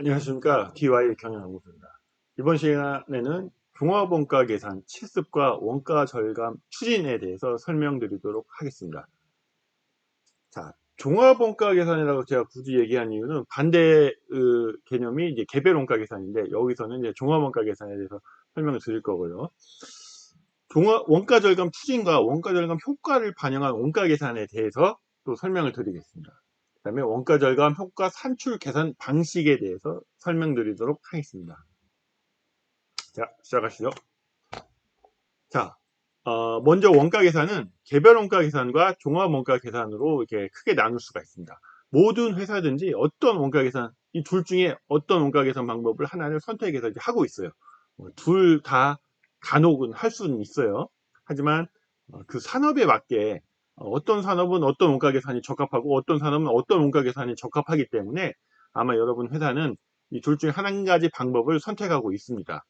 안녕하십니까. DY 경영연구소입니다. 이번 시간에는 종합원가 계산 실습과 원가 절감 추진에 대해서 설명드리도록 하겠습니다. 자, 종합원가 계산이라고 제가 굳이 얘기한 이유는 반대 개념이 이제 개별 원가 계산인데, 여기서는 이제 종합원가 계산에 대해서 설명을 드릴 거고요. 원가 절감 추진과 원가 절감 효과를 반영한 원가 계산에 대해서 또 설명을 드리겠습니다. 그 다음에 원가 절감 효과 산출 계산 방식에 대해서 설명드리도록 하겠습니다. 자, 시작하시죠. 자, 먼저 원가 계산은 개별 원가 계산과 종합 원가 계산으로 이렇게 크게 나눌 수가 있습니다. 모든 회사든지 어떤 원가 계산, 이 둘 중에 어떤 원가 계산 방법을 하나를 선택해서 이제 하고 있어요. 둘 다 간혹은 할 수는 있어요. 하지만 그 산업에 맞게 어떤 산업은 어떤 원가 계산이 적합하고 어떤 산업은 어떤 원가 계산이 적합하기 때문에 아마 여러분 회사는 이 둘 중에 한 가지 방법을 선택하고 있습니다.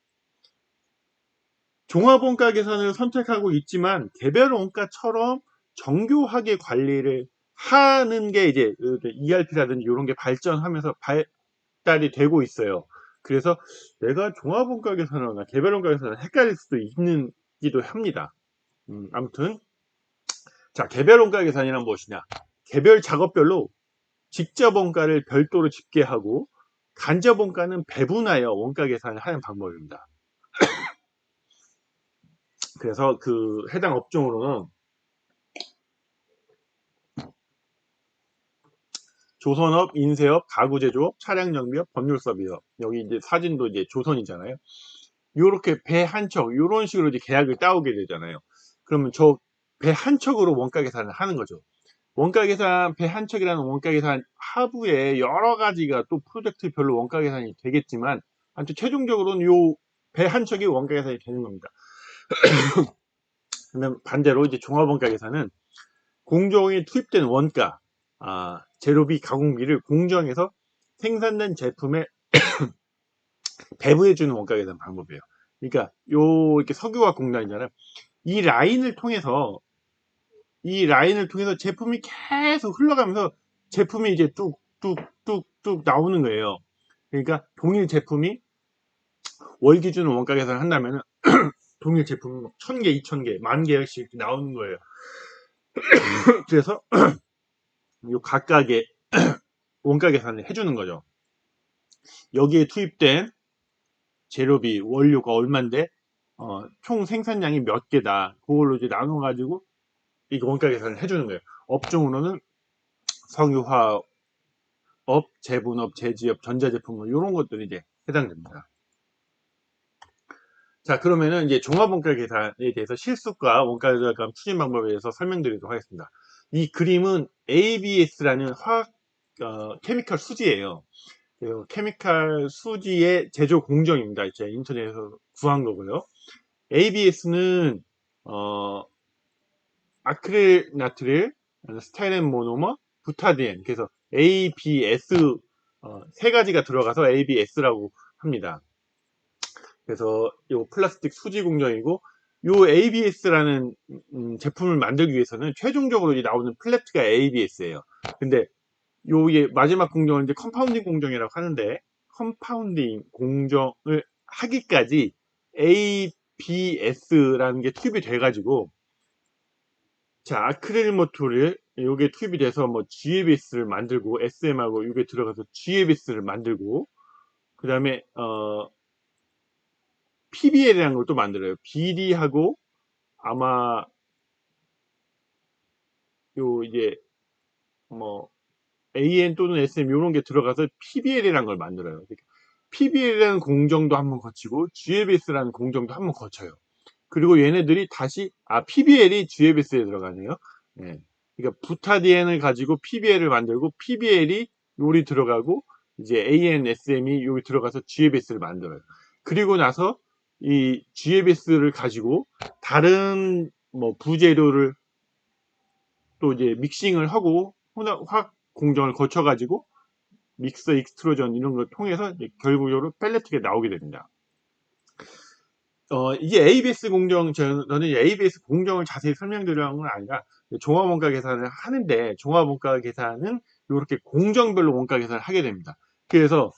종합원가 계산을 선택하고 있지만 개별 원가처럼 정교하게 관리를 하는 게 이제 ERP라든지 이런 게 발전하면서 발달이 되고 있어요. 그래서 내가 종합원가 계산을 하나 개별 원가 계산을 헷갈릴 수도 있는기도 합니다. 아무튼 자, 개별 원가 계산이란 무엇이냐? 개별 작업별로 직접 원가를 별도로 집계하고 간접 원가는 배분하여 원가 계산을 하는 방법입니다. 그래서 그 해당 업종으로는 조선업, 인쇄업, 가구제조업, 차량정비업, 법률서비업. 여기 이제 사진도 이제 조선이잖아요. 요렇게 배 한 척, 요런 식으로 이제 계약을 따오게 되잖아요. 그러면 저 배 한 척으로 원가 계산을 하는 거죠. 원가 계산, 배 한 척이라는 원가 계산 하부에 여러 가지가 또 프로젝트별로 원가 계산이 되겠지만, 아무튼 최종적으로는 요 배 한 척이 원가 계산이 되는 겁니다. 그러면 반대로 이제 종합원가 계산은 공정에 투입된 원가, 재료비, 가공비를 공정에서 생산된 제품에 배부해주는 원가 계산 방법이에요. 그러니까 이렇게 석유화학 공단이잖아요. 이 라인을 통해서 제품이 계속 흘러가면서 제품이 이제 뚝뚝뚝뚝 나오는 거예요. 그러니까 동일 제품이 월 기준 원가 계산을 한다면 동일 제품이 1000개, 2000개, 10,000개씩 나오는 거예요. 그래서 이 각각의 원가 계산을 해주는 거죠. 여기에 투입된 재료비, 원료가 얼만데 총 생산량이 몇 개다. 그걸로 이제 나눠가지고 이 원가 계산을 해주는 거예요. 업종으로는 석유화업, 제분업, 제지업, 전자제품 이런 것들이 이제 해당됩니다. 자, 그러면은 이제 종합원가 계산에 대해서 실습과 원가 절감 추진 방법에 대해서 설명드리도록 하겠습니다. 이 그림은 ABS라는 화학 케미컬 수지예요. 케미컬 수지의 제조 공정입니다. 제 인터넷에서 구한 거고요. ABS는 아크릴 나트릴, 스타일렌 모노머, 부타디엔. 그래서 ABS 세 가지가 들어가서 ABS라고 합니다. 그래서 이 플라스틱 수지 공정이고, 이 ABS라는 제품을 만들기 위해서는 최종적으로 나오는 플랫가 ABS예요. 근데 요게 마지막 공정을 이제 컴파운딩 공정이라고 하는데, 컴파운딩 공정을 하기까지 ABS라는 게 투입이 돼가지고, 자, 아크릴 모토를 요게 투입이 돼서 뭐 GABS를 만들고, SM하고 요게 들어가서 GABS를 만들고, 그 다음에 PBL이라는 걸 또 만들어요. BD하고 아마 요 이제 뭐 AN 또는 SM 요런 게 들어가서 PBL이라는 걸 만들어요. 그러니까 PBL이라는 공정도 한번 거치고 GABS라는 공정도 한번 거쳐요. 그리고 얘네들이 다시 PBL이 GABS에 들어가네요. 네. 그러니까 부타디엔을 가지고 PBL을 만들고 PBL이 요리 들어가고 이제 AN, SM이 여기 들어가서 GABS를 만들어요. 그리고 나서 이 GABS를 가지고 다른 뭐 부재료를 또 이제 믹싱을 하고 화학 공정을 거쳐 가지고 믹서 익스트루전 이런 걸 통해서 결국적으로 펠레트가 나오게 됩니다. 이게 ABS 공정, 저는 ABS 공정을 자세히 설명드리려는 건 아니라 종합원가 계산을 하는데, 종합원가 계산은 이렇게 공정별로 원가 계산을 하게 됩니다. 그래서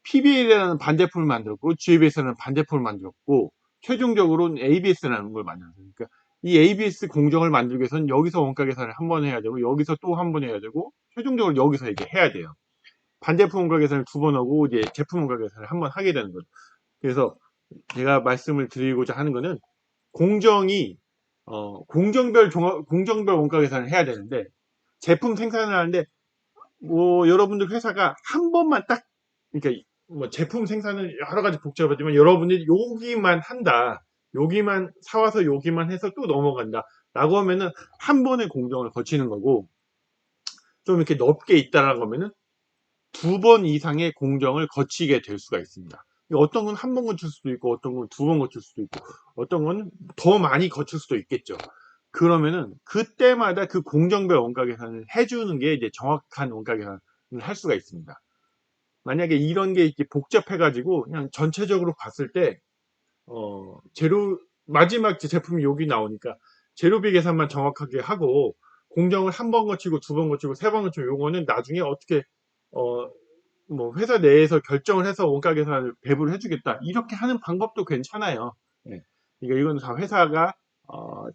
PBA라는 반제품을 만들었고 GABS라는 반제품을 만들었고 최종적으로는 ABS라는 걸 만들었어요. 그러니까 이 ABS 공정을 만들기 위해서는 여기서 원가 계산을 한 번 해야 되고 여기서 또 한 번 해야 되고 최종적으로 여기서 이제 해야 돼요. 반제품 원가 계산을 두 번 하고 이제 제품 원가 계산을 한 번 하게 되는 거죠. 그래서 제가 말씀을 드리고자 하는 거는 공정이 공정별 원가 계산을 해야 되는데 제품 생산을 하는데 뭐 여러분들 회사가 한 번만 딱 그러니까 뭐 제품 생산은 여러 가지 복잡하지만 여러분들이 여기만 한다. 여기만 사와서 여기만 해서 또 넘어간다. 라고 하면은 한 번의 공정을 거치는 거고 좀 이렇게 넓게 있다라고 하면은 두 번 이상의 공정을 거치게 될 수가 있습니다. 어떤 건 한 번 거칠 수도 있고 어떤 건 두 번 거칠 수도 있고 어떤 건 더 많이 거칠 수도 있겠죠. 그러면은 그때마다 그 공정별 원가 계산을 해주는 게 이제 정확한 원가 계산을 할 수가 있습니다. 만약에 이런 게 이렇게 복잡해가지고 그냥 전체적으로 봤을 때 재료 마지막 제품이 여기 나오니까 재료비 계산만 정확하게 하고 공정을 한 번 거치고 두 번 거치고 세 번 거치고 요거는 나중에 어떻게 뭐 회사 내에서 결정을 해서 원가 계산을 배부를 해주겠다 이렇게 하는 방법도 괜찮아요. 예. 그러니까 이건 다 회사가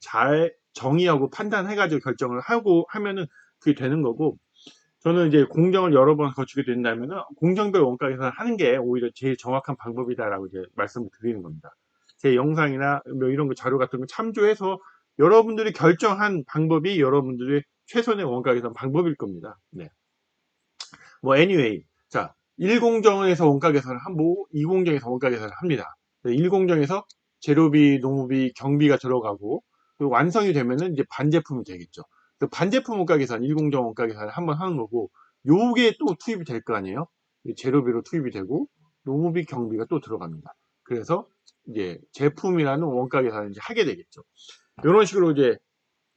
잘 정의하고 판단해가지고 결정을 하고 하면은 그게 되는 거고 저는 이제 공정을 여러 번 거치게 된다면은 공정별 원가 계산을 하는 게 오히려 제일 정확한 방법이다라고 이제 말씀을 드리는 겁니다. 제 영상이나 뭐 이런 거 자료 같은 거 참조해서 여러분들이 결정한 방법이 여러분들의 최선의 원가 계산 방법일 겁니다. 네. 뭐 anyway 자 1공정에서 원가 계산을 하고 2공정에서 원가 계산을 합니다. 1공정에서 재료비, 농업비, 경비가 들어가고 그리고 완성이 되면은 이제 반제품이 되겠죠. 그 반제품 원가 계산, 1공정 원가 계산을 한번 하는 거고 요게 또 투입이 될 거 아니에요. 재료비로 투입이 되고 농업비, 경비가 또 들어갑니다. 그래서 이제 제품이라는 원가 계산을 이제 하게 되겠죠. 이런 식으로 이제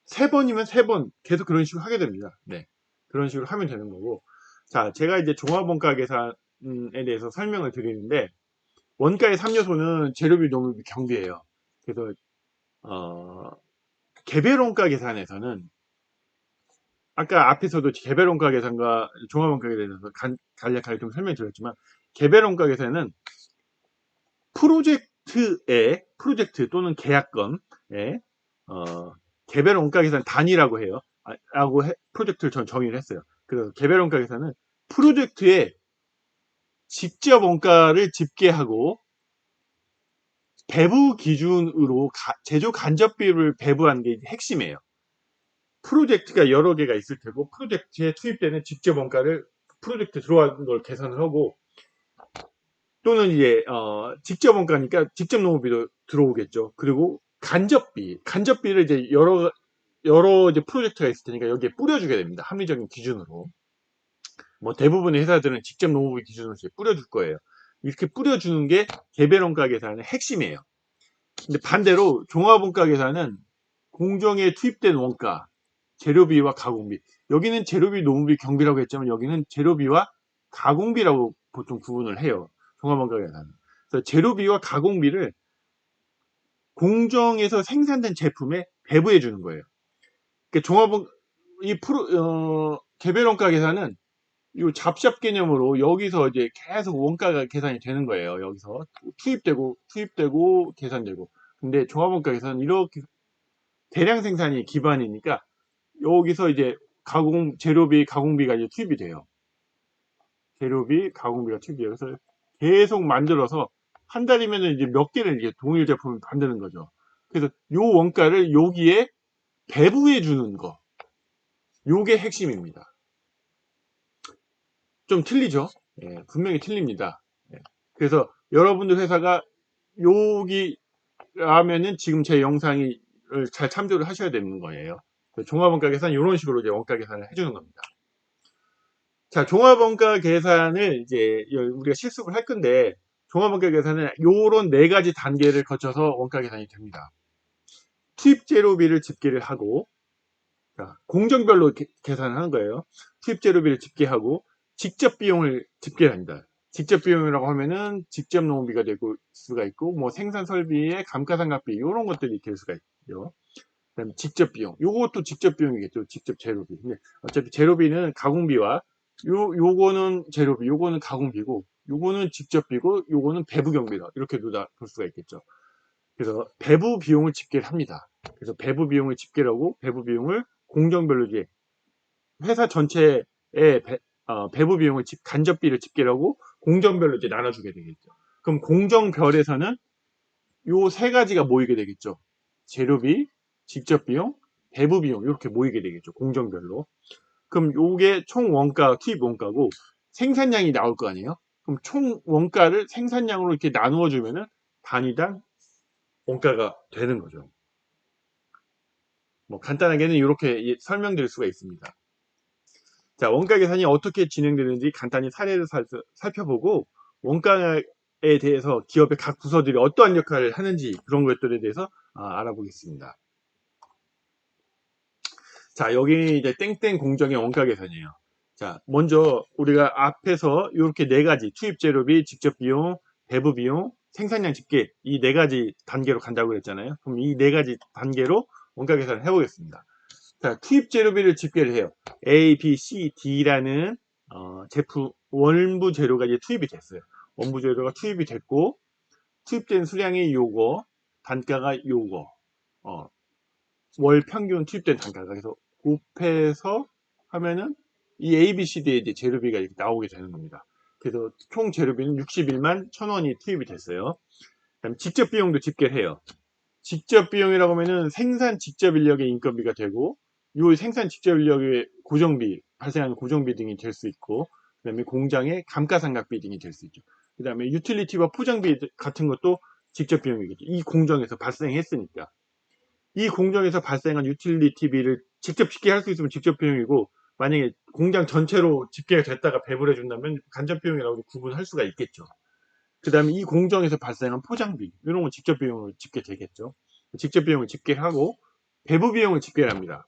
세 번이면 세 번 계속 그런 식으로 하게 됩니다. 네. 그런 식으로 하면 되는 거고. 자, 제가 이제 종합원가 계산에 대해서 설명을 드리는데, 원가의 3요소는 재료비, 농업비, 경비예요. 그래서, 개별원가 계산에서는, 아까 앞에서도 개별원가 계산과 종합원가 계산에서 간략하게 좀 설명드렸지만, 개별원가 계산은 프로젝트 또는 계약건에, 개별 원가 계산 단위라고 해요. 프로젝트를 전 정의를 했어요. 그래서 개별 원가 계산은 프로젝트에 직접 원가를 집계하고 배부 기준으로 제조 간접비를 배부하는 게 핵심이에요. 프로젝트가 여러 개가 있을 테고 프로젝트에 투입되는 직접 원가를 프로젝트 들어가는 걸 계산을 하고 또는 이제 직접 원가니까 직접 농업비도 들어오겠죠. 그리고 간접비를 이제 여러 이제 프로젝트가 있을 테니까 여기에 뿌려주게 됩니다. 합리적인 기준으로. 뭐 대부분의 회사들은 직접 농업비 기준으로 뿌려줄 거예요. 이렇게 뿌려주는 게 개별원가 계산의 핵심이에요. 근데 반대로 종합원가 계산은 공정에 투입된 원가, 재료비와 가공비. 여기는 재료비, 농업비, 경비라고 했지만 여기는 재료비와 가공비라고 보통 구분을 해요. 종합원가 계산은. 그래서 재료비와 가공비를 공정에서 생산된 제품에 배부해 주는 거예요. 그러니까 개별원가 계산은 이 잡샵 개념으로 여기서 이제 계속 원가가 계산이 되는 거예요. 여기서 투입되고 계산되고. 근데 종합원가 계산은 이렇게 대량 생산이 기반이니까 여기서 이제 재료비, 가공비가 이제 투입이 돼요. 재료비, 가공비가 투입이 돼요. 그래서 계속 만들어서 한 달이면 이제 몇 개를 이제 동일 제품을 만드는 거죠. 그래서 요 원가를 여기에 배부해 주는 거. 요게 핵심입니다. 좀 틀리죠? 예, 분명히 틀립니다. 예, 그래서 여러분들 회사가 여기 라면은 지금 제 영상을 잘 참조를 하셔야 되는 거예요. 종합원가 계산 이런 식으로 이제 원가 계산을 해주는 겁니다. 자, 종합원가 계산을 이제 우리가 실습을 할 건데 종합원가 계산은 요런 네 가지 단계를 거쳐서 원가 계산이 됩니다. 투입 재료비를 집계를 하고 자, 공정별로 계산을 하는 거예요. 투입 재료비를 집계하고 직접 비용을 집계합니다. 직접 비용이라고 하면은 직접 농업비가 될 수가 있고 뭐 생산 설비의 감가상각비 이런 것들이 될 수가 있죠. 그다음에 직접 비용. 요것도 직접 비용이겠죠. 직접 재료비. 근데 어차피 재료비는 가공비와 요거는 재료비, 요거는 가공비고 요거는 직접비고 요거는 배부 경비다. 이렇게 볼 수가 있겠죠. 그래서 배부 비용을 집계를 합니다. 그래서 배부 비용을 집계를 하고 배부 비용을 공정별로 이제 회사 전체의 배부 비용을 간접비를 집계를 하고 공정별로 이제 나눠주게 되겠죠. 그럼 공정별에서는 요 세 가지가 모이게 되겠죠. 재료비, 직접비용, 배부비용 이렇게 모이게 되겠죠. 공정별로. 그럼 요게 총 원가, 투입 원가고 생산량이 나올 거 아니에요. 그럼 총 원가를 생산량으로 이렇게 나누어 주면은 단위당 원가가 되는 거죠. 뭐 간단하게는 이렇게 설명드릴 수가 있습니다. 자, 원가 계산이 어떻게 진행되는지 간단히 사례를 살펴보고 원가에 대해서 기업의 각 부서들이 어떠한 역할을 하는지 그런 것들에 대해서 알아보겠습니다. 자, 여기 이제 땡땡 공정의 원가 계산이에요. 자, 먼저 우리가 앞에서 이렇게 네 가지 투입 재료비, 직접 비용, 배부 비용, 생산량 집계 이 네 가지 단계로 간다고 그랬잖아요. 그럼 이 네 가지 단계로 원가 계산을 해보겠습니다. 자, 투입 재료비를 집계를 해요. A, B, C, D라는 제품 원부 재료가 이제 투입이 됐어요. 원부 재료가 투입이 됐고 투입된 수량이 요거, 단가가 요거, 월 평균 투입된 단가가 그래서 곱해서 하면은 이 A, B, C, D의 이제 재료비가 이렇게 나오게 되는 겁니다. 그래서 총 재료비는 61만 1,000원이 투입이 됐어요. 그다음 직접 비용도 집계를 해요. 직접 비용이라고 하면은 생산 직접 인력의 인건비가 되고 이 생산 직접 인력의 고정비 발생하는 고정비 등이 될 수 있고 그 다음에 공장의 감가상각비 등이 될 수 있죠. 그 다음에 유틸리티와 포장비 같은 것도 직접 비용이겠죠. 이 공정에서 발생했으니까 이 공정에서 발생한 유틸리티비를 직접 집계할 수 있으면 직접 비용이고 만약에 공장 전체로 집계가 됐다가 배분해 준다면 간접 비용이라고 구분할 수가 있겠죠. 그 다음에 이 공정에서 발생한 포장비 이런 건 직접 비용으로 집계되겠죠. 직접 비용을 집계하고 배부 비용을 집계를 합니다.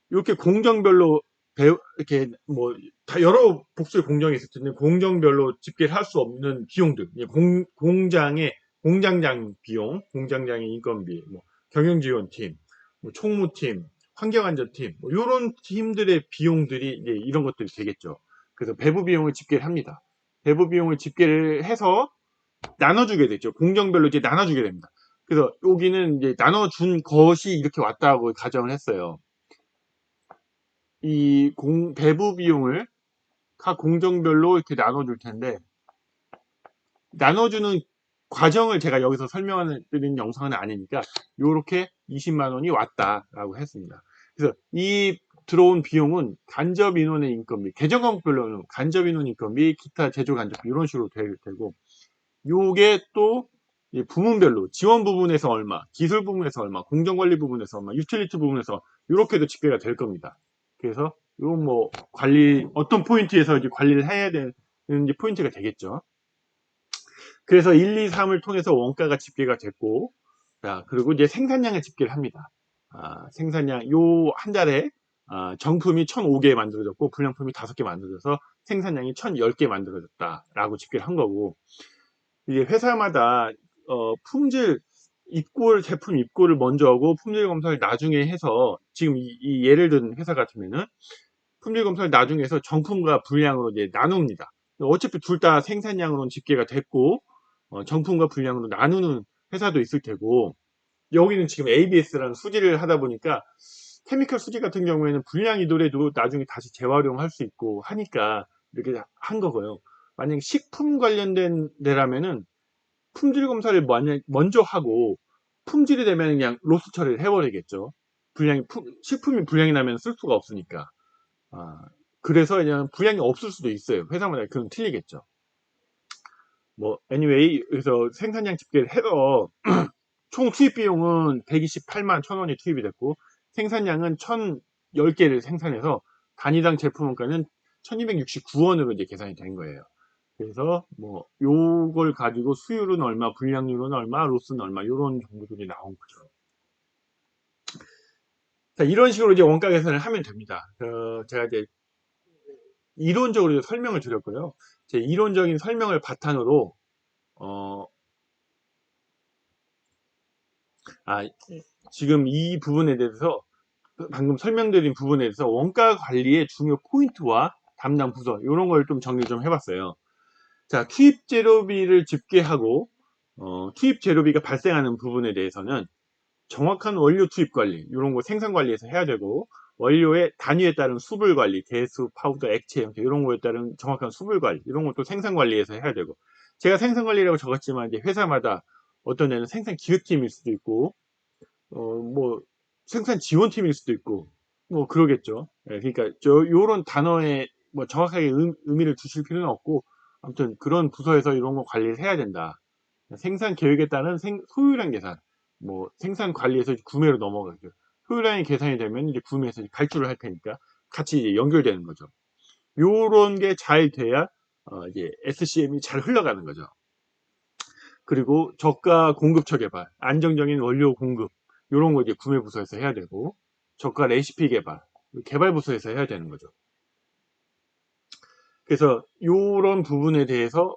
이렇게 공정별로 이렇게 뭐 다 여러 복수의 공정이 있을 텐데 공정별로 집계를 할 수 없는 비용들 공장의 공장장 비용, 공장장의 인건비, 뭐 경영지원팀, 뭐 총무팀, 환경안전팀 뭐 이런 팀들의 비용들이 이제 이런 것들이 되겠죠. 그래서 배부 비용을 집계를 합니다. 배부 비용을 집계를 해서 나눠주게 되죠. 공정별로 이제 나눠주게 됩니다. 그래서 여기는 이제 나눠준 것이 이렇게 왔다고 가정을 했어요. 이 배부 비용을 각 공정별로 이렇게 나눠줄 텐데 나눠주는 과정을 제가 여기서 설명드리는 영상은 아니니까 이렇게 20만 원이 왔다라고 했습니다. 그래서 이 들어온 비용은 간접 인원의 인건비, 계정 과목별로는 간접 인원 인건비, 기타 제조 간접비 이런 식으로 되고 요게 또 부문별로 지원 부분에서 얼마, 기술 부분에서 얼마, 공정관리 부분에서 얼마, 유틸리티 부분에서 이렇게도 집계가 될 겁니다. 그래서 요 뭐 관리 어떤 포인트에서 이제 관리를 해야 되는지 포인트가 되겠죠. 그래서 1, 2, 3을 통해서 원가가 집계가 됐고, 자 그리고 이제 생산량을 집계를 합니다. 생산량 요 한 달에 정품이 1,005개 만들어졌고 불량품이 5개 만들어져서 생산량이 1,010개 만들어졌다라고 집계를 한 거고. 이게 회사마다 품질 제품 입고를 먼저 하고 품질 검사를 나중에 해서 지금 이 예를 든 회사 같으면은 품질 검사를 나중에 해서 정품과 불량으로 이제 나눕니다. 어차피 둘 다 생산량으로는 집계가 됐고 정품과 불량으로 나누는 회사도 있을 테고 여기는 지금 ABS라는 수지를 하다 보니까 케미컬 수지 같은 경우에는 불량이더라도 나중에 다시 재활용할 수 있고 하니까 이렇게 한 거고요. 만약에 식품 관련된 데라면은 품질 검사를 먼저 하고 품질이 되면 그냥 로스 처리를 해버리겠죠. 식품이 불량이 나면 쓸 수가 없으니까. 그래서 그냥 불량이 없을 수도 있어요. 회사마다 그건 틀리겠죠. 뭐 anyway 그래서 생산량 집계를 해서 총 투입 비용은 128만 1,000원이 투입이 됐고 생산량은 1,010개를 생산해서 단위당 제품 원가는 1,269원으로 이제 계산이 된 거예요. 그래서 뭐 요걸 가지고 수율은 얼마, 불량률은 얼마, 로스는 얼마 이런 정보들이 나온 거죠. 자, 이런 식으로 이제 원가 계산을 하면 됩니다. 제가 이제 이론적으로 설명을 드렸고요. 제 이론적인 설명을 바탕으로 지금 이 부분에 대해서 방금 설명드린 부분에 대해서 원가 관리의 중요 포인트와 담당 부서 이런 걸 좀 정리 좀 해봤어요. 자, 투입 재료비를 집계하고 투입 재료비가 발생하는 부분에 대해서는 정확한 원료 투입 관리, 이런 거 생산 관리에서 해야 되고, 원료의 단위에 따른 수불 관리, 개수, 파우더, 액체 형태, 이런 거에 따른 정확한 수불 관리, 이런 것도 생산 관리에서 해야 되고, 제가 생산 관리라고 적었지만, 이제 회사마다 어떤 애는 생산 기획팀일 수도 있고, 뭐, 생산 지원팀일 수도 있고, 뭐, 그러겠죠. 예, 그러니까, 요런 단어에 뭐 정확하게 의미를 두실 필요는 없고, 아무튼 그런 부서에서 이런 거 관리를 해야 된다. 생산 계획에 따른 소요량 계산, 뭐 생산 관리에서 구매로 넘어가죠. 소요량이 계산이 되면 이제 구매에서 발주를 할 테니까 같이 이제 연결되는 거죠. 요런 게 잘 돼야 이제 SCM이 잘 흘러가는 거죠. 그리고 저가 공급처 개발, 안정적인 원료 공급, 요런 거 이제 구매 부서에서 해야 되고, 저가 레시피 개발, 개발 부서에서 해야 되는 거죠. 그래서 요런 부분에 대해서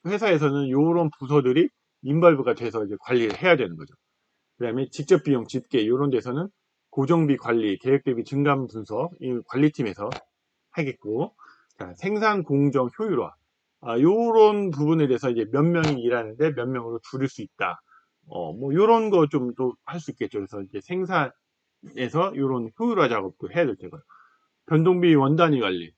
회사에서는 요런 부서들이 인발브가 돼서 이제 관리를 해야 되는 거죠. 그 다음에 직접 비용 집계 이런 데서는 고정비 관리, 계획 대비 증감 분석 이 관리팀에서 하겠고, 자, 생산 공정 효율화 요런 부분에 대해서 이제 몇 명이 일하는데 몇 명으로 줄일 수 있다. 뭐 요런 거 좀 또 할 수 있겠죠. 그래서 이제 생산에서 요런 효율화 작업도 해야 될 테고요. 변동비 원단위 관리,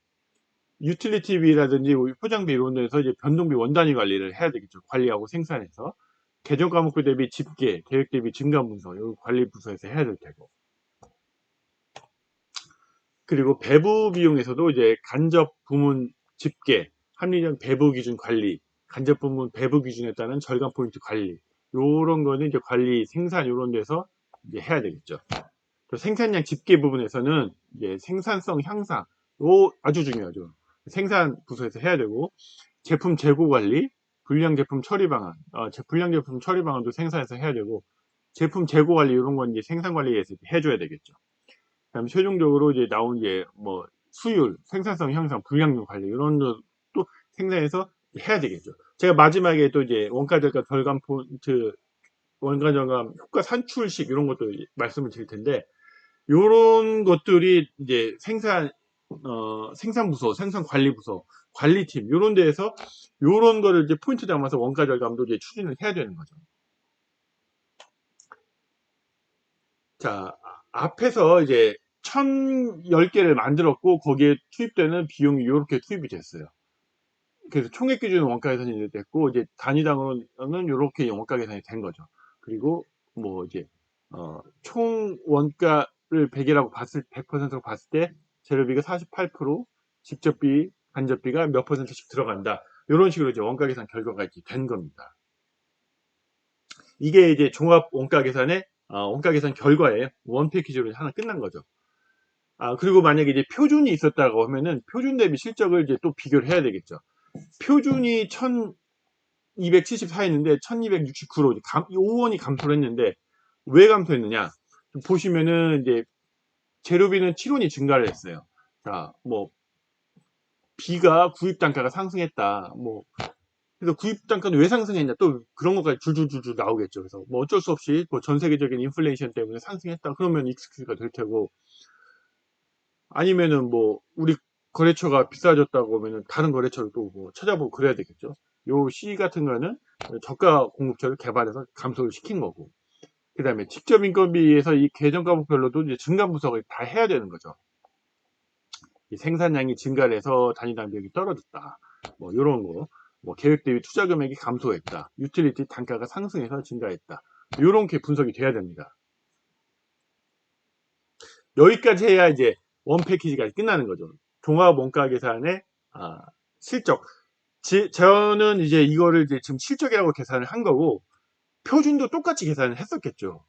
유틸리티비라든지 포장비 이런 데서 이제 변동비 원단위 관리를 해야 되겠죠. 관리하고 생산해서. 개정 과목별 대비 집계, 계획 대비 증감 분석, 이 관리 부서에서 해야 될 테고. 그리고 배부 비용에서도 이제 간접 부문 집계, 합리적 배부 기준 관리, 간접 부문 배부 기준에 따른 절감 포인트 관리, 요런 거는 이제 관리, 생산 요런 데서 이제 해야 되겠죠. 또 생산량 집계 부분에서는 이제 생산성 향상, 요 아주 중요하죠. 생산 부서에서 해야 되고, 제품 재고 관리, 불량 제품 처리 방안, 불량 제품 처리 방안도 생산에서 해야 되고, 제품 재고 관리 이런 건 이제 생산 관리에서 해줘야 되겠죠. 그다음에 최종적으로 이제 나온 이제 뭐 수율, 생산성 향상, 불량률 관리 이런 것도 생산에서 해야 되겠죠. 제가 마지막에 또 이제 원가 절감 절감 포인트, 원가 절감 효과 산출식 이런 것도 말씀을 드릴 텐데, 요런 것들이 이제 생산부서, 생산관리부서, 관리팀, 요런 데에서 요런 거를 이제 포인트 담아서 원가 절감도 이제 추진을 해야 되는 거죠. 자, 앞에서 이제 1010개를 만들었고, 거기에 투입되는 비용이 요렇게 투입이 됐어요. 그래서 총액 기준 원가 계산이 됐고, 이제 단위당으로는 요렇게 원가 계산이 된 거죠. 그리고 뭐 이제, 총 원가를 100이라고 봤을, 100%로 봤을 때, 재료비가 48%, 직접비, 간접비가 몇 %씩 들어간다. 이런 식으로 이제 원가 계산 결과가 이렇게 된 겁니다. 이게 이제 종합 원가 계산의 원가 계산 결과에 원 패키지로 하나 끝난 거죠. 그리고 만약에 이제 표준이 있었다고 하면은 표준 대비 실적을 이제 또 비교를 해야 되겠죠. 표준이 1274였는데 1269로 5원이 감소를 했는데, 왜 감소했느냐? 보시면은 이제 재료비는 7원이 증가를 했어요. 자, 뭐 비가 구입 단가가 상승했다. 뭐 그래서 구입 단가는 왜 상승했냐? 또 그런 것까지 줄줄줄줄 나오겠죠. 그래서 뭐 어쩔 수 없이 뭐 전 세계적인 인플레이션 때문에 상승했다. 그러면 익스큐즈가 될 테고, 아니면은 뭐 우리 거래처가 비싸졌다고 하면은 다른 거래처를 또 뭐 찾아보고 그래야 되겠죠. 요 C 같은 거는 저가 공급처를 개발해서 감소를 시킨 거고, 그 다음에 직접 인건비에서 이 계정 과목별로도 이제 증감 분석을 다 해야 되는 거죠. 이 생산량이 증가를 해서 단위당 비용이 떨어졌다. 뭐 요런 거, 뭐 계획 대비 투자 금액이 감소했다. 유틸리티 단가가 상승해서 증가했다. 요런 게 분석이 돼야 됩니다. 여기까지 해야 이제 원 패키지가 끝나는 거죠. 종합 원가 계산의 실적. 저는 이제 이거를 이제 지금 실적이라고 계산을 한 거고, 표준도 똑같이 계산을 했었겠죠.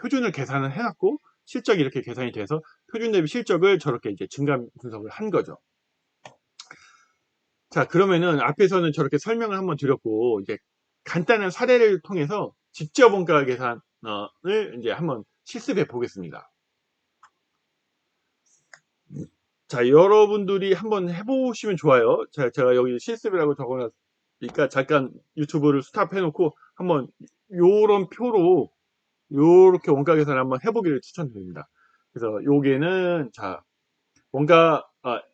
표준을 계산을 해놨고, 실적이 이렇게 계산이 돼서 표준 대비 실적을 저렇게 이제 증감 분석을 한 거죠. 자, 그러면은 앞에서는 저렇게 설명을 한번 드렸고, 이제 간단한 사례를 통해서 직접 원가 계산을 이제 한번 실습해 보겠습니다. 자, 여러분들이 한번 해보시면 좋아요. 제가 여기 실습이라고 적어놨으니까 잠깐 유튜브를 스탑해 놓고 한번 요런 표로 요렇게 원가 계산을 한번 해보기를 추천드립니다. 그래서 요게는 자, 원가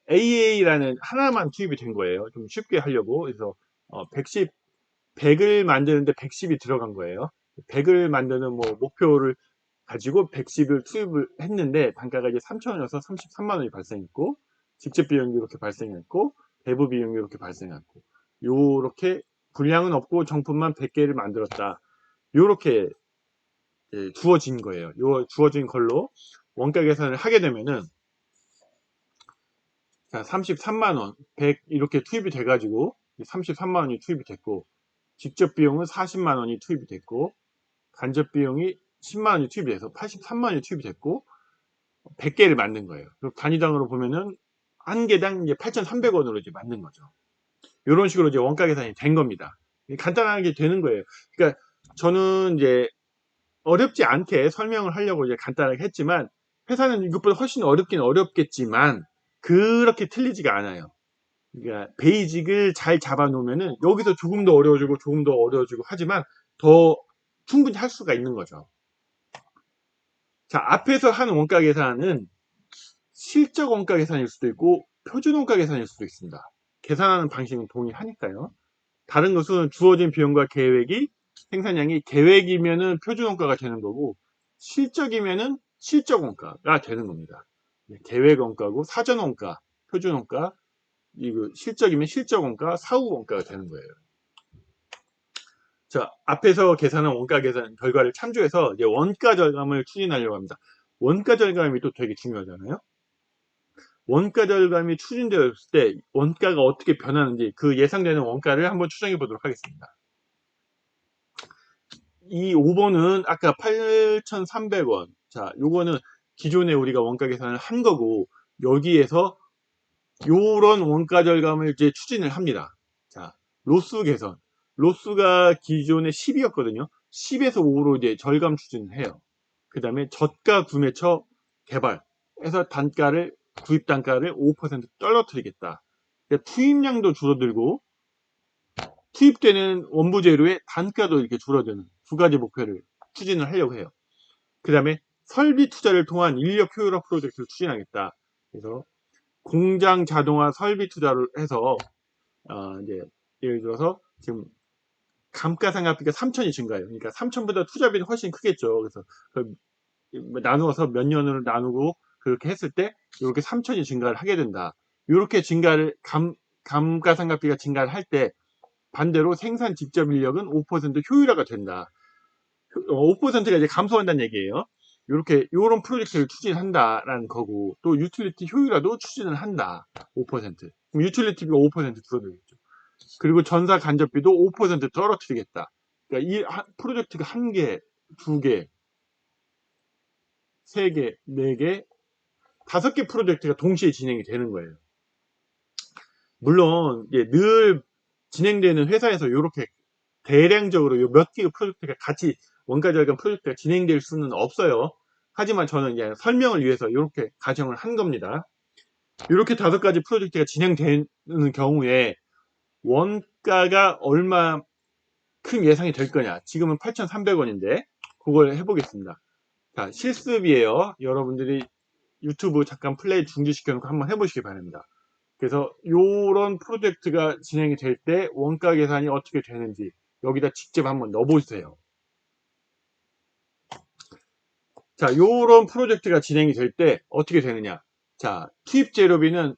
AA라는 하나만 투입이 된 거예요. 좀 쉽게 하려고. 그래서 100을 만드는데 110이 들어간 거예요. 100을 만드는 뭐 목표를 가지고 110을 투입을 했는데 단가가 이제 3,000원이어서 33만 원이 발생했고, 직접 비용이 이렇게 발생했고, 배부 비용이 이렇게 발생했고, 요렇게 분량은 없고 정품만 100개를 만들었다. 요렇게 주어진 거예요. 요 주어진 걸로 원가 계산을 하게 되면은, 자, 33만 원, 100 이렇게 투입이 돼가지고 33만 원이 투입이 됐고, 직접 비용은 40만 원이 투입이 됐고, 간접 비용이 10만 원이 투입이 돼서 83만 원이 투입이 됐고, 100개를 만든 거예요. 그리고 단위당으로 보면은 한 개당 이제 8,300원으로 이제 만든 거죠. 이런 식으로 이제 원가 계산이 된 겁니다. 간단하게 되는 거예요. 그러니까 저는 이제 어렵지 않게 설명을 하려고 이제 간단하게 했지만, 회사는 이것보다 훨씬 어렵긴 어렵겠지만 그렇게 틀리지가 않아요. 그러니까 베이직을 잘 잡아 놓으면은 여기서 조금 더 어려워지고 조금 더 어려워지고 하지만 더 충분히 할 수가 있는 거죠. 자, 앞에서 한 원가 계산은 실적 원가 계산일 수도 있고 표준 원가 계산일 수도 있습니다. 계산하는 방식은 동일하니까요. 다른 것은 주어진 비용과 계획이, 생산량이 계획이면은 표준 원가가 되는 거고, 실적이면은 실적 원가가 되는 겁니다. 계획 원가고 사전 원가, 표준 원가, 이거 실적이면 실적 원가, 사후 원가가 되는 거예요. 자, 앞에서 계산한 원가 계산 결과를 참조해서 이제 원가 절감을 추진하려고 합니다. 원가 절감이 또 되게 중요하잖아요. 원가 절감이 추진되었을 때 원가가 어떻게 변하는지, 그 예상되는 원가를 한번 추정해 보도록 하겠습니다. 이 5번은 아까 8,300원. 자, 요거는 기존에 우리가 원가 계산을 한 거고, 여기에서 요런 원가 절감을 이제 추진을 합니다. 자, 로스 개선. 로스가 기존에 10이었거든요. 10에서 5로 이제 절감 추진을 해요. 그 다음에 저가 구매처 개발해서 단가를, 구입 단가를 5% 떨어뜨리겠다. 그러니까 투입량도 줄어들고 투입되는 원부 재료의 단가도 이렇게 줄어드는 두 가지 목표를 추진을 하려고 해요. 그 다음에 설비 투자를 통한 인력 효율화 프로젝트를 추진하겠다. 그래서 공장 자동화 설비 투자를 해서 이제 예를 들어서 지금 감가상각비가 3천이 증가해요. 그러니까 3천보다 투자비는 훨씬 크겠죠. 그래서 나누어서 몇 년으로 나누고 그렇게 했을 때 이렇게 3천이 증가를 하게 된다. 이렇게 증가를 감가상각비가 증가를 할 때 반대로 생산 직접 인력은 5% 효율화가 된다. 5%가 이제 감소한다는 얘기예요. 이렇게 요런 프로젝트를 추진한다라는 거고, 또 유틸리티 효율화도 추진을 한다. 5%. 그럼 유틸리티비가 5% 줄어들겠죠. 그리고 전사 간접비도 5% 떨어뜨리겠다. 그러니까 이 프로젝트가 1개, 2개, 3개, 4개, 5개 프로젝트가 동시에 진행이 되는 거예요. 물론 늘 진행되는 회사에서 이렇게 대량적으로 몇 개의 프로젝트가 같이 원가 절감 프로젝트가 진행될 수는 없어요. 하지만 저는 이제 설명을 위해서 이렇게 가정을 한 겁니다. 이렇게 5가지 프로젝트가 진행되는 경우에 원가가 얼마 큰 예상이 될 거냐. 지금은 8,300원인데 그걸 해보겠습니다. 자, 실습이에요. 여러분들이 유튜브 잠깐 플레이 중지시켜 놓고 한번 해보시기 바랍니다. 그래서 이런 프로젝트가 진행이 될 때 원가 계산이 어떻게 되는지 여기다 직접 한번 넣어보세요. 자, 요런 프로젝트가 진행이 될 때 어떻게 되느냐. 자, 투입 재료비는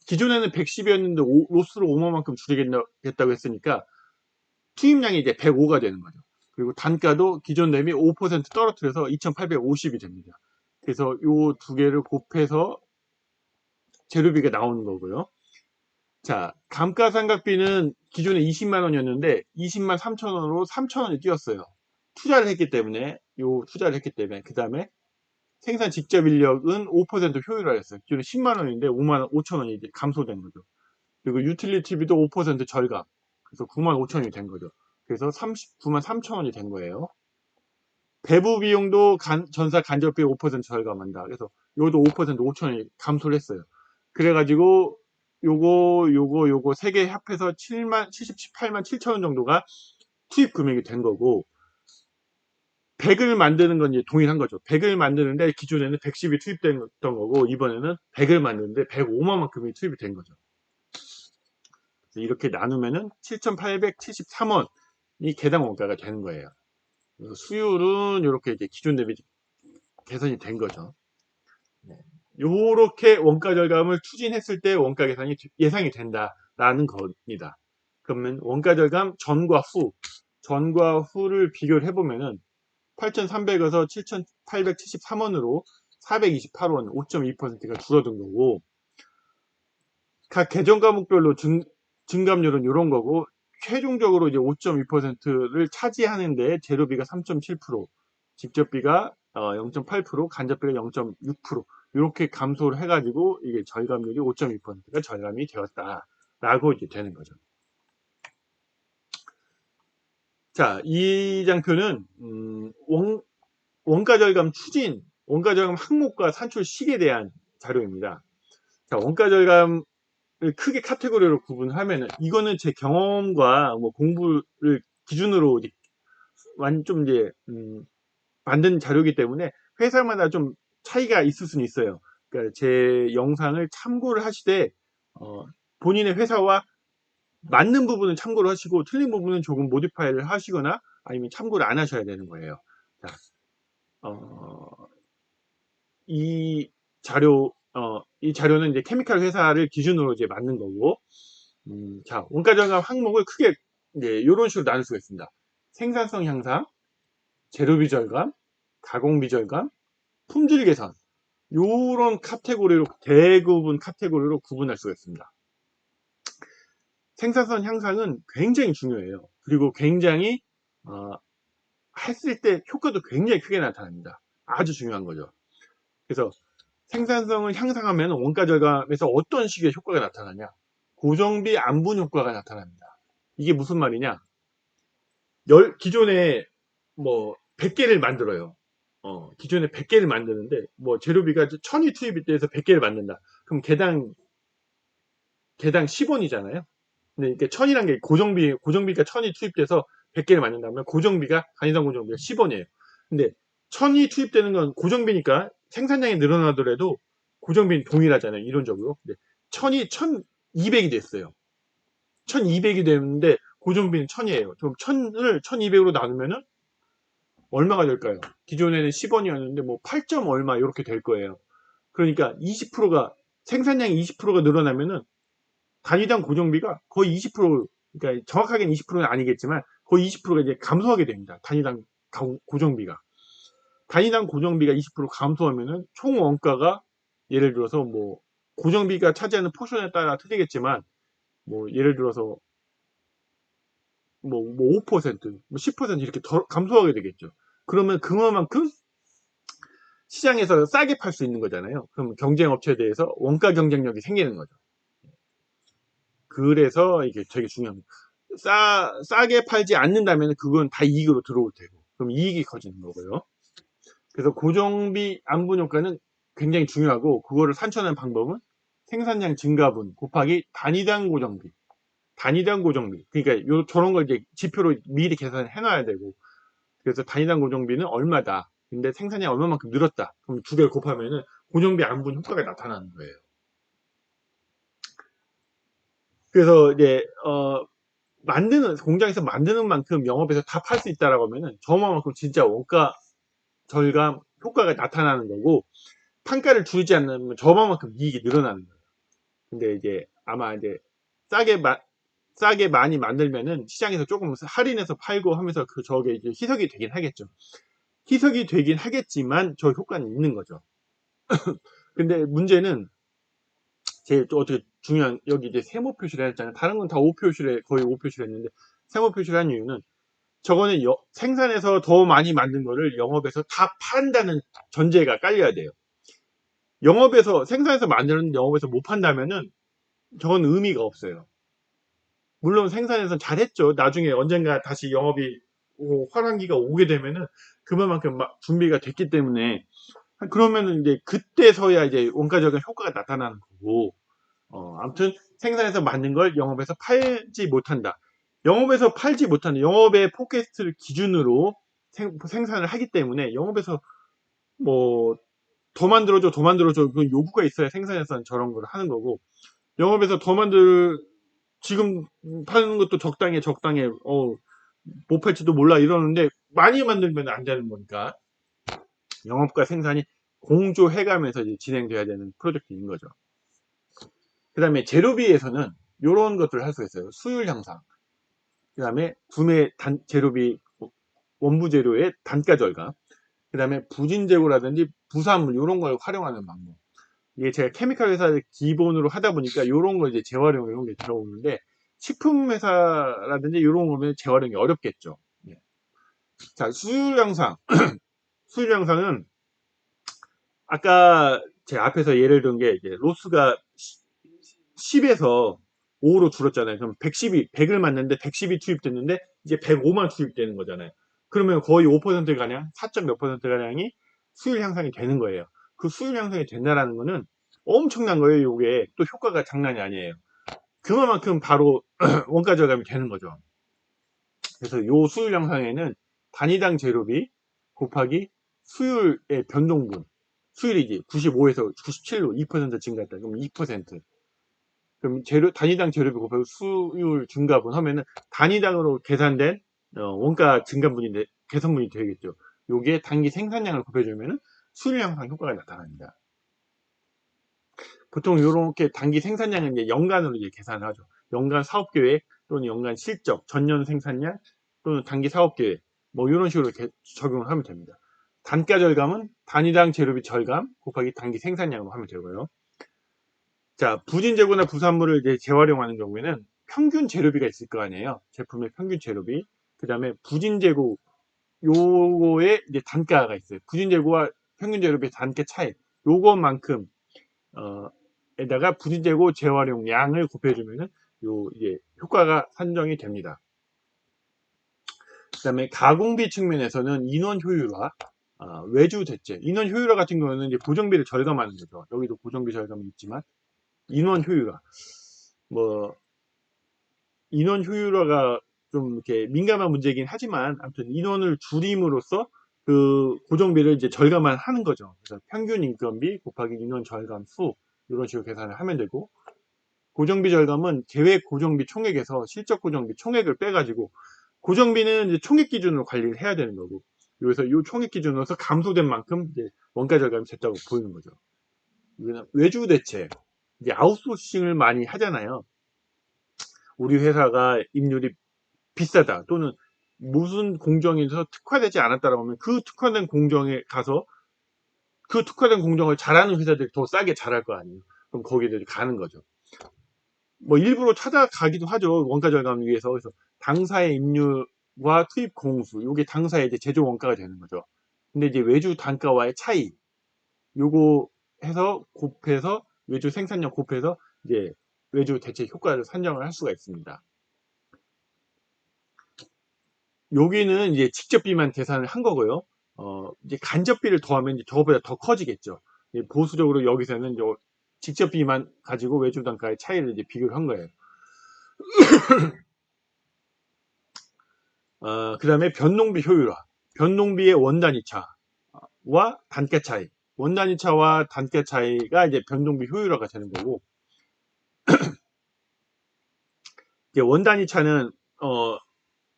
기존에는 110이었는데 로스를 5만큼 줄이겠다고 했으니까 투입량이 이제 105가 되는 거죠. 그리고 단가도 기존 대비 5% 떨어뜨려서 2,850이 됩니다. 그래서 요 두 개를 곱해서 재료비가 나오는 거고요. 자, 감가상각비는 기존에 20만 원이었는데 20만 3천 원으로 3천 원이 뛰었어요. 투자를 했기 때문에, 그 다음에 생산 직접 인력은 5% 효율화했어요. 기존에 10만 원인데 5만 5천 원이 이제 감소된 거죠. 그리고 유틸리티비도 5% 절감. 그래서 9만 5천 원이 된 거죠. 그래서 39만 3천 원이 된 거예요. 배부 비용도 전사 간접비 5% 절감한다. 그래서 이것도 5% 5천 원이 감소를 했어요. 그래가지고 요거 세 개 합해서 78만 7천 원 정도가 투입 금액이 된 거고, 100을 만드는 건 이제 동일한 거죠. 100을 만드는데 기존에는 110이 투입됐던 거고, 이번에는 100을 만드는데 105만큼이 투입이 된 거죠. 이렇게 나누면은 7,873원이 개당 원가가 되는 거예요. 수율은 이렇게 이제 기존 대비 개선이 된 거죠. 요렇게 원가 절감을 추진했을 때 원가 개선이 예상이 된다라는 겁니다. 그러면 원가 절감 전과 후를 비교를 해보면은 8,300에서 7,873원으로 428원, 5.2%가 줄어든 거고, 각 계정 과목별로 증감률은 이런 거고, 최종적으로 이제 5.2%를 차지하는데 재료비가 3.7%, 직접비가 0.8%, 간접비가 0.6%, 이렇게 감소를 해가지고 이게 절감률이 5.2%가 절감이 되었다라고 이제 되는 거죠. 자, 이 장표는 원가 절감 추진, 원가 절감 항목과 산출 시기에 대한 자료입니다. 자, 원가 절감을 크게 카테고리로 구분하면은 이거는 제 경험과 뭐 공부를 기준으로 좀 이제 만든 자료이기 때문에 회사마다 좀 차이가 있을 수는 있어요. 그러니까 제 영상을 참고를 하시되 본인의 회사와 맞는 부분은 참고를 하시고 틀린 부분은 조금 모디파이를 하시거나 아니면 참고를 안 하셔야 되는 거예요. 자, 이 자료는 이제 케미칼 회사를 기준으로 이제 만든 거고, 자, 원가 절감 항목을 크게 이제 이런 식으로 나눌 수가 있습니다. 생산성 향상, 재료비 절감, 가공비 절감, 품질 개선, 요런 대부분 카테고리로 구분할 수가 있습니다. 생산성 향상은 굉장히 중요해요. 그리고 굉장히 했을 때 효과도 굉장히 크게 나타납니다. 아주 중요한 거죠. 그래서 생산성을 향상하면 원가 절감에서 어떤 식의 효과가 나타나냐? 고정비 안분 효과가 나타납니다. 이게 무슨 말이냐? 기존에 뭐 100개를 만들어요. 기존에 100개를 만드는데 뭐 재료비가 1000이 투입이 돼서 100개를 만든다. 그럼 개당 10원이잖아요. 근데 이게 1000이란 게 고정비가 1000이 투입돼서 100개를 만든다면 단위당 고정비가 10원이에요. 근데 1000이 투입되는 건 고정비니까 생산량이 늘어나더라도 고정비는 동일하잖아요. 이론적으로. 근데 1000이 1200이 됐어요. 1200이 되는데 고정비는 1000이에요. 그럼 1000을 1200으로 나누면은 얼마가 될까요? 기존에는 10원이었는데 뭐 8점 얼마 이렇게 될 거예요. 그러니까 20%가 생산량이 20%가 늘어나면은 단위당 고정비가 거의 20%, 그러니까 정확하게는 20%는 아니겠지만 거의 20%가 이제 감소하게 됩니다. 단위당 고정비가. 단위당 고정비가 20% 감소하면은 총 원가가 예를 들어서 뭐 고정비가 차지하는 포션에 따라 틀리겠지만 뭐 예를 들어서 뭐 5%, 뭐 10% 이렇게 더 감소하게 되겠죠. 그러면 그만큼 시장에서 싸게 팔 수 있는 거잖아요. 그럼 경쟁 업체에 대해서 원가 경쟁력이 생기는 거죠. 그래서 이게 되게 중요합니다. 싸게 팔지 않는다면 그건 다 이익으로 들어올 테고, 그럼 이익이 커지는 거고요. 그래서 고정비 안분 효과는 굉장히 중요하고, 그거를 산출하는 방법은 생산량 증가분 곱하기 단위당 고정비. 그러니까 저런 걸 이제 지표로 미리 계산을 해놔야 되고, 그래서 단위당 고정비는 얼마다. 근데 생산량이 얼마만큼 늘었다. 그럼 두 개를 곱하면은 고정비 안분 효과가 나타나는 거예요. 그래서 이제 공장에서 만드는 만큼 영업에서 다 팔 수 있다라고 하면은 저만큼 진짜 원가 절감 효과가 나타나는 거고, 판가를 줄이지 않으면 저만큼 이익이 늘어나는 거예요. 근데 이제 아마 이제 싸게 많이 만들면은 시장에서 조금 할인해서 팔고 하면서 저게 이제 희석이 되긴 하겠죠. 희석이 되긴 하겠지만 저 효과는 있는 거죠. 근데 문제는 제일 또 어떻게 중요한, 여기 이제 세모 표시를 했잖아요. 다른 건 다 거의 O 표시를 했는데 세모 표시를 한 이유는 저거는 생산해서 더 많이 만든 거를 영업에서 다 판다는 전제가 깔려야 돼요. 생산해서 만드는 영업에서 못 판다면은 저건 의미가 없어요. 물론 생산해서 잘했죠. 나중에 언젠가 다시 영업이 환환기가 오게 되면은 그만큼 준비가 됐기 때문에, 그러면은 이제 그때서야 이제 원가적인 효과가 나타나는 거고, 아무튼 생산해서 만든 걸 영업에서 팔지 못한다. 영업의 포켓을 기준으로 생산을 하기 때문에 영업에서 뭐 더 만들어줘 그 요구가 있어야 생산해서 저런 걸 하는 거고, 영업에서 지금 파는 것도 적당해, 못 팔지도 몰라 이러는데 많이 만들면 안 되는 거니까 영업과 생산이 공조해가면서 이제 진행돼야 되는 프로젝트인 거죠. 그 다음에 재료비에서는 이런 것들을 할 수가 있어요. 수율 향상, 그 다음에 구매 재료비, 원부 재료의 단가 절감, 그 다음에 부진 재고라든지 부산물 이런 걸 활용하는 방법. 이게 제가 케미칼 회사를 기본으로 하다 보니까 이런 걸 이제 재활용 이런 게 들어오는데 식품 회사라든지 이런 거면 재활용이 어렵겠죠. 예. 자, 수율 향상. 수율 향상은 아까 제 앞에서 예를 든 게 이제 로스가 10에서 5로 줄었잖아요. 그럼 110이 100을 맞는데 110이 투입됐는데 이제 105만 투입되는 거잖아요. 그러면 거의 5% 가량, 4. 몇 퍼센트 가량이 수율 향상이 되는 거예요. 그 수율 향상이 된다라는 거는 엄청난 거예요. 이게 또 효과가 장난이 아니에요. 그만큼 바로 원가 절감이 되는 거죠. 그래서 요 수율 향상에는 단위당 재료비 곱하기 수율의 변동분, 수율이지 95에서 97로 2% 증가했다. 그럼 2%. 그럼 단위당 재료비 곱하기 수율 증가분 하면은 단위당으로 계산된 원가 증가분인데 개선분이 되겠죠. 요게 단기 생산량을 곱해주면은 수율 향상 효과가 나타납니다. 보통 이렇게 단기 생산량은 이제 연간으로 이제 계산을 하죠. 연간 사업계획 또는 연간 실적, 전년 생산량 또는 단기 사업계획 뭐 이런 식으로 이렇게 적용을 하면 됩니다. 단가 절감은 단위당 재료비 절감 곱하기 단기 생산량으로 하면 되고요. 자, 부진 재고나 부산물을 이제 재활용하는 경우에는 평균 재료비가 있을 거 아니에요. 제품의 평균 재료비. 그 다음에 부진 재고 요거의 이제 단가가 있어요. 부진 재고와 평균 재료비 단가 차이. 요것만큼 에다가 부진 재고 재활용 양을 곱해주면은 요 이제 효과가 산정이 됩니다. 그 다음에 가공비 측면에서는 인원 효율화, 외주 대체. 인원 효율화 같은 경우는 이제 고정비를 절감하는 거죠. 여기도 고정비 절감이 있지만 인원 효율화. 뭐 인원 효율화가 좀 이렇게 민감한 문제이긴 하지만 아무튼 인원을 줄임으로써 그 고정비를 이제 절감만 하는 거죠. 그래서 평균 인건비 곱하기 인원 절감 수 이런 식으로 계산을 하면 되고 고정비 절감은 계획 고정비 총액에서 실적 고정비 총액을 빼가지고 고정비는 이제 총액 기준으로 관리를 해야 되는 거고 여기서 이 총액 기준으로서 감소된 만큼 이제 원가 절감이 됐다고 보이는 거죠. 외주 대체 이제 아웃소싱을 많이 하잖아요. 우리 회사가 임률이 비싸다 또는 무슨 공정에서 특화되지 않았다라고 하면 그 특화된 공정에 가서 그 특화된 공정을 잘하는 회사들이 더 싸게 잘할 거 아니에요. 그럼 거기에 가는 거죠. 뭐 일부러 찾아가기도 하죠. 원가 절감을 위해서. 그래서 당사의 임률과 투입 공수 요게 당사의 이제 제조 원가가 되는 거죠. 근데 이제 외주 단가와의 차이 요거 해서 곱해서 외주 생산량 곱해서 이제 외주 대체 효과를 산정을 할 수가 있습니다. 여기는 이제 직접비만 계산을 한 거고요. 이제 간접비를 더하면 이제 저거보다 더 커지겠죠. 보수적으로 여기서는 이제 직접비만 가지고 외주 단가의 차이를 이제 비교를 한 거예요. 그 다음에 변동비 효율화. 변동비의 원단위차와 단가 차이. 원단위차와 단가 차이가 이제 변동비 효율화가 되는 거고, 이제 원단위차는,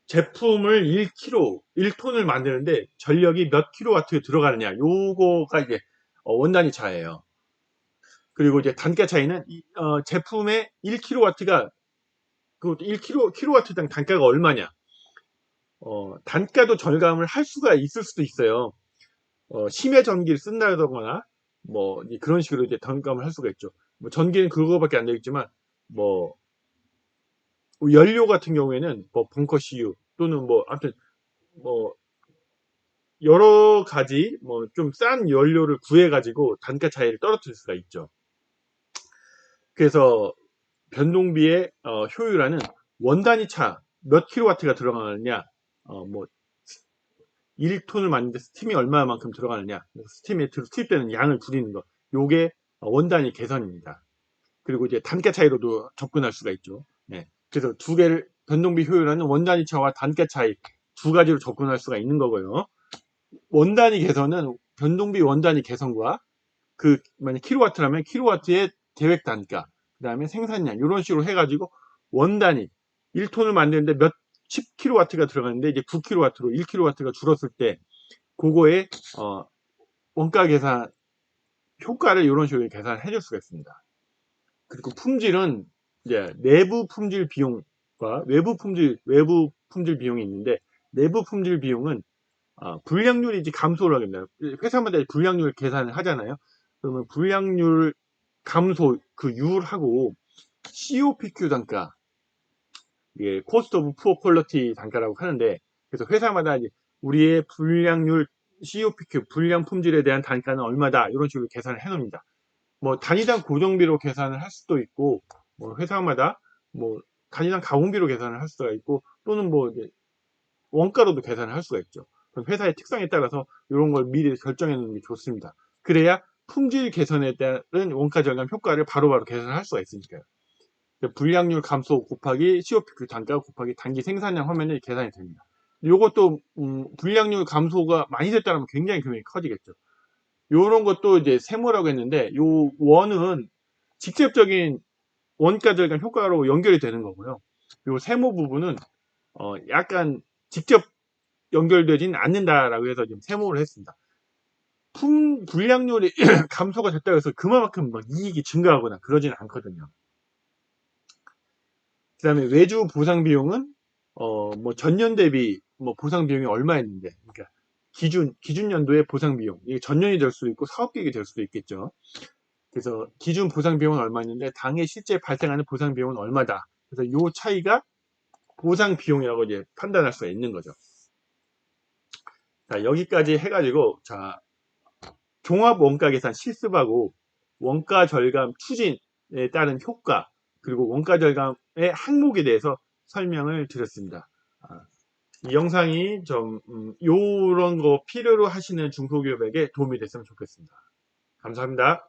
제품을 1톤을 만드는데 전력이 몇 킬로와트 들어가느냐. 요거가 이제 원단위차예요. 그리고 이제 단가 차이는 제품의 1킬로와트가 그 1킬로와트당 단가가 얼마냐. 단가도 절감을 할 수가 있을 수도 있어요. 심해 전기를 쓴다거나 뭐 그런 식으로 이제 절감을 할 수가 있죠. 뭐 전기는 그거밖에 안 되겠지만 뭐 연료 같은 경우에는 뭐 벙커 CU 또는 뭐 아무튼 뭐 여러 가지 뭐 좀 싼 연료를 구해 가지고 단가 차이를 떨어뜨릴 수가 있죠. 그래서 변동비의 효율화는 원단위 차 몇 킬로와트가 들어가느냐, 뭐 1톤을 만드는데 스팀이 얼마만큼 들어가느냐, 스팀에 투입되는 양을 줄이는 거, 요게 원단위 개선입니다. 그리고 이제 단가 차이로도 접근할 수가 있죠. 네. 그래서 두 개를 변동비 효율화는 원단위 차와 단가 차이 두 가지로 접근할 수가 있는 거고요. 원단위 개선은 변동비 원단위 개선과 만약 킬로와트라면 킬로와트의 계획 단가, 그 다음에 생산량 이런 식으로 해가지고 원단위 1톤을 만드는데 몇 10kW가 들어가는데 이제 9kW로 1kW가 줄었을 때 그거에 원가 계산 효과를 이런 식으로 계산해 줄 수가 있습니다. 그리고 품질은 이제 내부 품질 비용과 외부 품질 비용이 있는데, 내부 품질 비용은 불량률이 이제 감소를 하게 됩니다. 회사마다 불량률 계산을 하잖아요. 그러면 불량률 감소 그 율하고 COPQ 단가, 예, 코스트 오브 푸어 퀄리티 단가라고 하는데, 그래서 회사마다 이제 우리의 불량률 COPQ 불량 품질에 대한 단가는 얼마다 이런 식으로 계산을 해 놓습니다. 뭐 단위당 고정비로 계산을 할 수도 있고, 뭐 회사마다 뭐 단위당 가공비로 계산을 할 수가 있고, 또는 뭐 이제 원가로도 계산을 할 수가 있죠. 그럼 회사의 특성에 따라서 이런 걸 미리 결정해 놓는 게 좋습니다. 그래야 품질 개선에 따른 원가 절감 효과를 바로바로 계산할 수가 있으니까요. 불량률 감소 곱하기 COPQ 단가 곱하기 단기 생산량 하면 계산이 됩니다. 요것도 불량률 감소가 많이 됐다면 굉장히 금액이 커지겠죠. 요런 것도 이제 세모라고 했는데, 요 원은 직접적인 원가 절감 효과로 연결이 되는 거고요. 요 세모 부분은 약간 직접 연결되진 않는다라고 해서 지금 세모를 했습니다. 불량률이 감소가 됐다고 해서 그만큼 막 이익이 증가하거나 그러지는 않거든요. 그 다음에 외주 보상 비용은 뭐 전년 대비 뭐 보상 비용이 얼마였는데, 그러니까 기준 연도의 보상 비용, 이게 전년이 될 수도 있고 사업계획이 될 수도 있겠죠. 그래서 기준 보상 비용은 얼마였는데 당해 실제 발생하는 보상 비용은 얼마다. 그래서 이 차이가 보상 비용이라고 이제 판단할 수가 있는 거죠. 자, 여기까지 해가지고, 자, 종합 원가 계산 실습하고 원가 절감 추진에 따른 효과, 그리고 원가 절감의 항목에 대해서 설명을 드렸습니다. 이 영상이 좀 요런 거 필요로 하시는 중소기업에게 도움이 됐으면 좋겠습니다. 감사합니다.